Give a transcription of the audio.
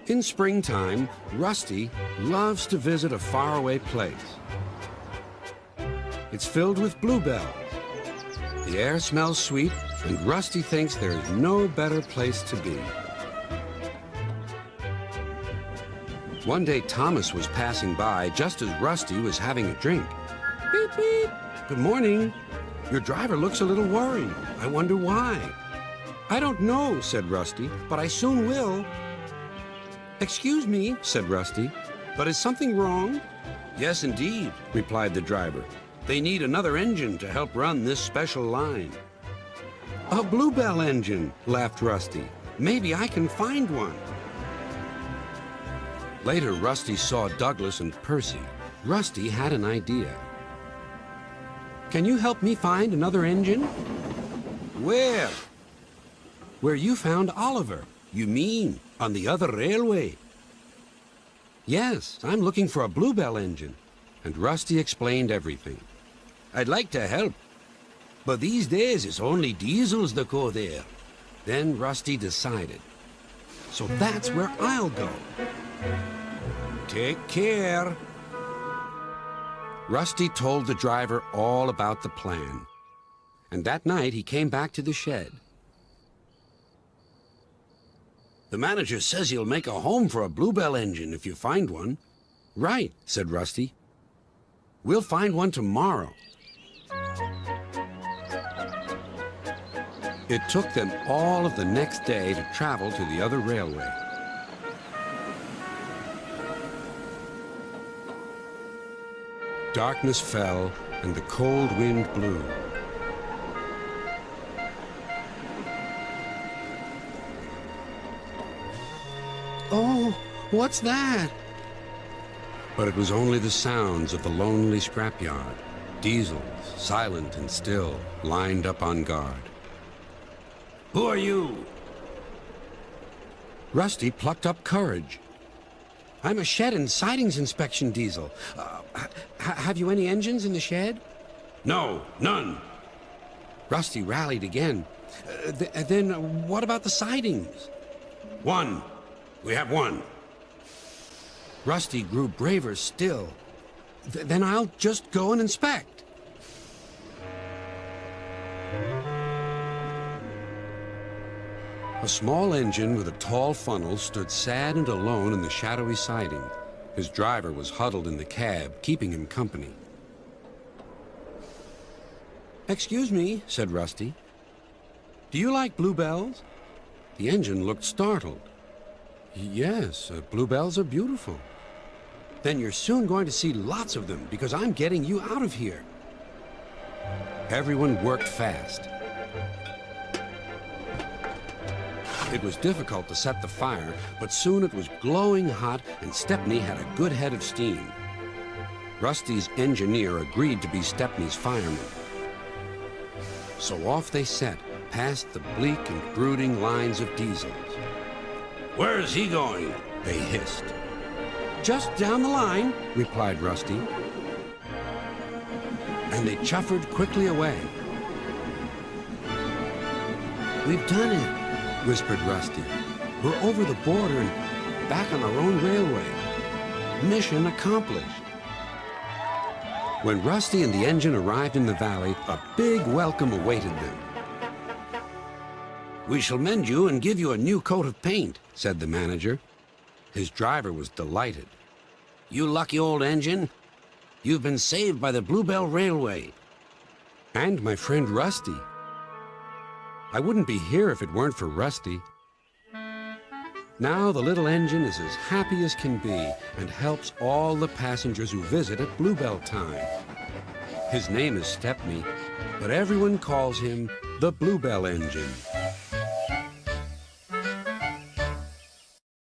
In springtime, Rusty loves to visit a faraway place. It's filled with bluebells. The air smells sweet, and Rusty thinks there is no better place to be. One day, Thomas was passing by just as Rusty was having a drink. Beep, beep. Good morning. Your driver looks a little worried. I wonder why. I don't know, said Rusty, but I soon will. Excuse me, said Rusty, but is something wrong? Yes, indeed, replied the driver. They need another engine to help run this special line. A bluebell engine, laughed Rusty. Maybe I can find one. Later, Rusty saw Douglas and Percy. Rusty had an idea. Can you help me find another engine? Where? Where you found Oliver. You mean on the other railway? Yes, I'm looking for a bluebell engine. And Rusty explained everything. I'd like to help, but these days it's only diesels that go there. Then Rusty decided. So that's where I'll go. Take care. Rusty told the driver all about the plan. And that night he came back to the shed. The manager says he'll make a home for a bluebell engine if you find one. Right, said Rusty. We'll find one tomorrow. It took them all of the next day to travel to the other railway. Darkness fell and the cold wind blew. Oh, what's that? But it was only the sounds of the lonely scrapyard. Diesels, silent and still, lined up on guard. Who are you? Rusty plucked up courage. I'm a shed and sidings inspection diesel. Have you any engines in the shed? No, none. Rusty rallied again. Then what about the sidings? One. We have one. Rusty grew braver still. Then I'll just go and inspect. A small engine with a tall funnel stood sad and alone in the shadowy siding. His driver was huddled in the cab, keeping him company. Excuse me, said Rusty. Do you like bluebells? The engine looked startled. Yes, bluebells are beautiful. Then you're soon going to see lots of them because I'm getting you out of here. Everyone worked fast. It was difficult to set the fire, but soon it was glowing hot and Stepney had a good head of steam. Rusty's engineer agreed to be Stepney's fireman. So off they set, past the bleak and brooding lines of diesels. Where is he going? They hissed. Just down the line, replied Rusty. And they chuffered quickly away. We've done it, whispered Rusty. We're over the border and back on our own railway. Mission accomplished. When Rusty and the engine arrived in the valley, a big welcome awaited them. We shall mend you and give you a new coat of paint, said the manager. His driver was delighted. You lucky old engine. You've been saved by the Bluebell Railway. And my friend Rusty. I wouldn't be here if it weren't for Rusty. Now the little engine is as happy as can be and helps all the passengers who visit at Bluebell time. His name is Stepney, but everyone calls him the Bluebell Engine.